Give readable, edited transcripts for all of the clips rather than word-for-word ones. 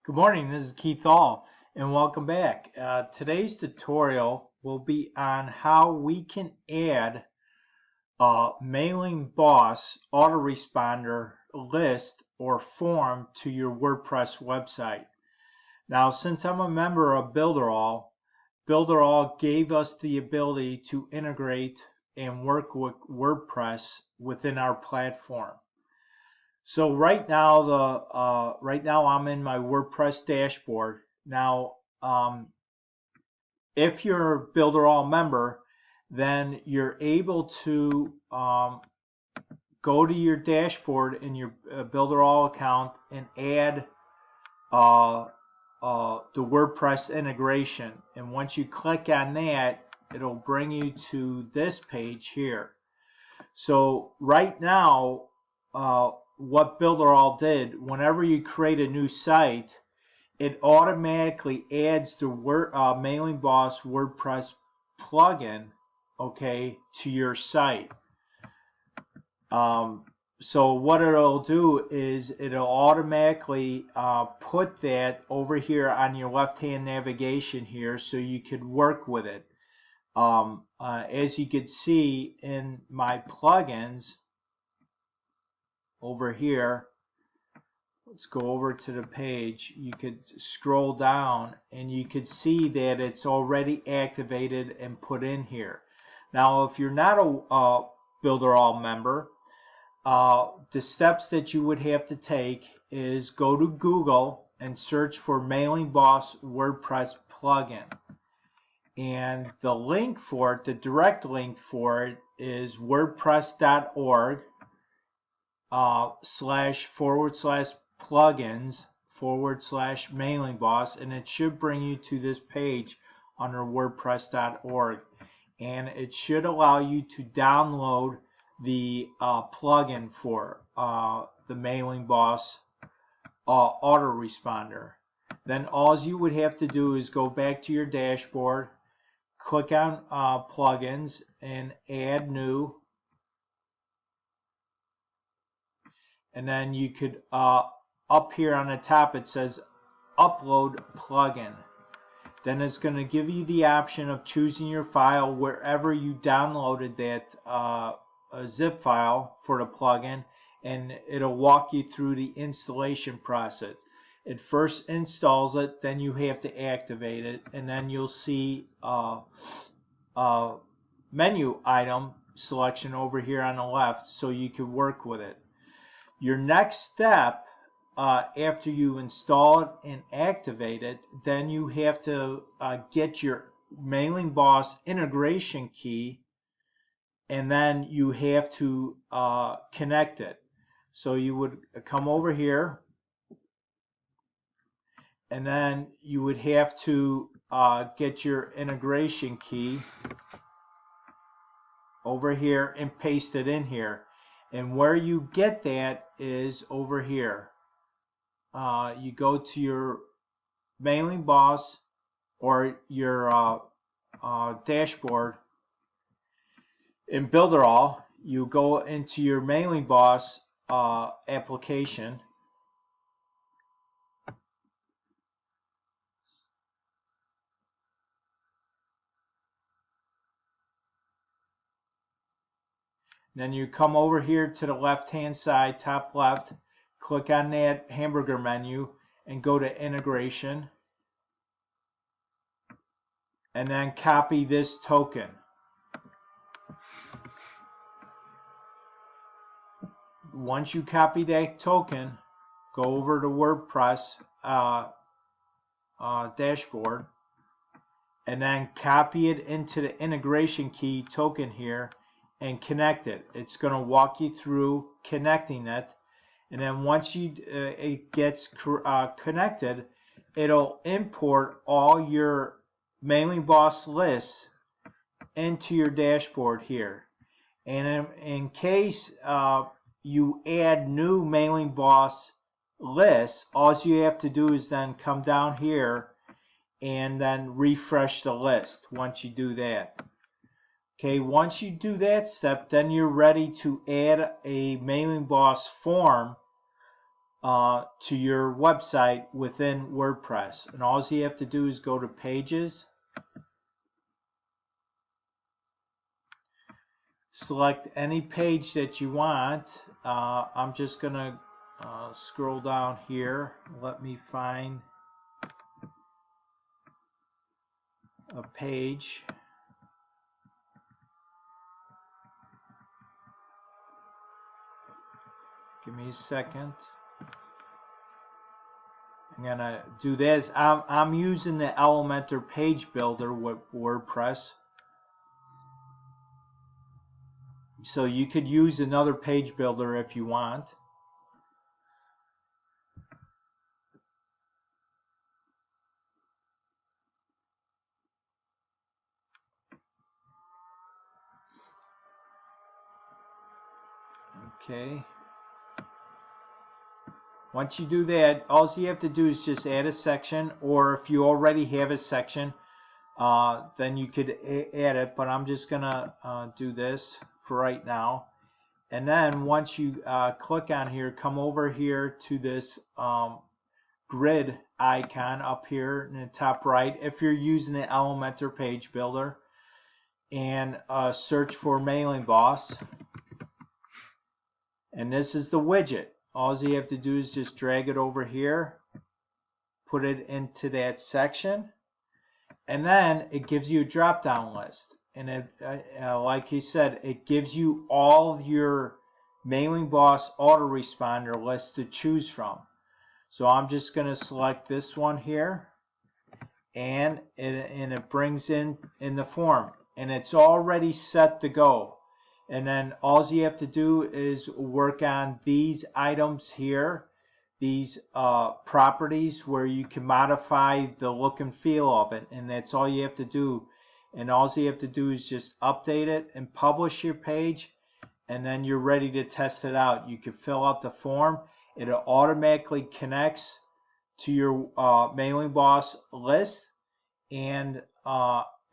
Good morning, this is Keith Hall, and welcome back. Today's tutorial will be on how we can add a Mailingboss autoresponder list or form to your WordPress website. Now, since I'm a member of Builderall gave us the ability to integrate and work with WordPress within our platform. So right now I'm in my WordPress dashboard. Now, if you're a Builderall member, then you're able to go to your dashboard in your Builderall account and add the WordPress integration. And once you click on that, it'll bring you to this page here. So right now, what Builderall did, whenever you create a new site, it automatically adds the Mailingboss WordPress plugin, okay, to your site. So what it'll do is it'll automatically put that over here on your left-hand navigation here, so you could work with it. As you can see in my plugins over here, let's go over to the page. You could scroll down and you could see that it's already activated and put in here. Now, if you're not a Builderall member, the steps that you would have to take is go to Google and search for Mailingboss WordPress plugin. And the link for it, the direct link for it, is wordpress.org //plugins/Mailingboss, and it should bring you to this page under wordpress.org, and it should allow you to download the plugin for the Mailingboss autoresponder. Then all you would have to do is go back to your dashboard, click on plugins and add new, and then you could up here on the top it says upload plugin. Then it's going to give you the option of choosing your file wherever you downloaded that a zip file for the plugin, and it'll walk you through the installation process. It first installs it, then you have to activate it, and then you'll see menu item selection over here on the left, so you can work with it. Your next step, after you install it and activate it, then you have to get your Mailingboss integration key, and then you have to connect it. So you would come over here, and then you would have to get your integration key over here and paste it in here. And where you get that is over here. You go to your Mailingboss or your dashboard in Builderall. You go into your Mailingboss application, then you come over here to the left hand side, top left, click on that hamburger menu and go to integration, and then copy this token. Once you copy that token, go over to WordPress dashboard, and then copy it into the integration key token here and connect it. It's going to walk you through connecting it, and then once it gets connected, it'll import all your Mailingboss lists into your dashboard here. And in case you add new Mailingboss lists, all you have to do is then come down here and then refresh the list once you do that. Okay, once you do that step, then you're ready to add a Mailingboss form to your website within WordPress. And all you have to do is go to Pages, select any page that you want. I'm just going to scroll down here. Let me find a page. Give me a second. I'm gonna do this. I'm using the Elementor page builder with WordPress. So you could use another page builder if you want. Okay. Once you do that, all you have to do is just add a section, or if you already have a section, then you could add it, but I'm just gonna do this for right now. And then once you click on here, come over here to this grid icon up here in the top right if you're using the Elementor page builder, and search for Mailingboss. And this is the widget. All you have to do is just drag it over here, put it into that section, and then it gives you a drop-down list. And it, like he said, it gives you all your Mailingboss autoresponder list to choose from. So I'm just going to select this one here, and it brings in the form, and it's already set to go. And then all you have to do is work on these items here, these properties where you can modify the look and feel of it, and that's all you have to do. And all you have to do is just update it and publish your page, and then you're ready to test it out. You can fill out the form. It automatically connects to your Mailingboss list, and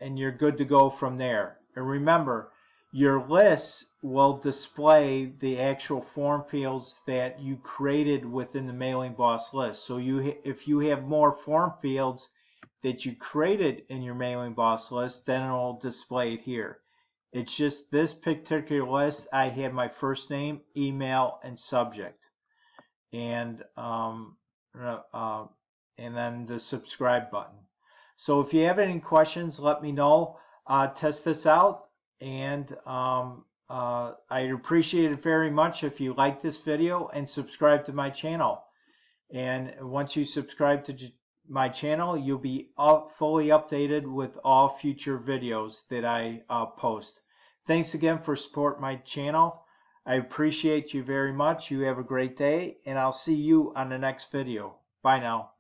you're good to go from there. And remember, your lists will display the actual form fields that you created within the Mailingboss list. So if you have more form fields that you created in your Mailingboss list, then it will display it here. It's just this particular list, I have my first name, email, and subject, and then the subscribe button. So if you have any questions, let me know. Test this out. And I'd appreciate it very much if you like this video and subscribe to my channel. And once you subscribe to my channel, you'll be fully updated with all future videos that I post. Thanks again for supporting my channel. I appreciate you very much. You have a great day, and I'll see you on the next video. Bye now.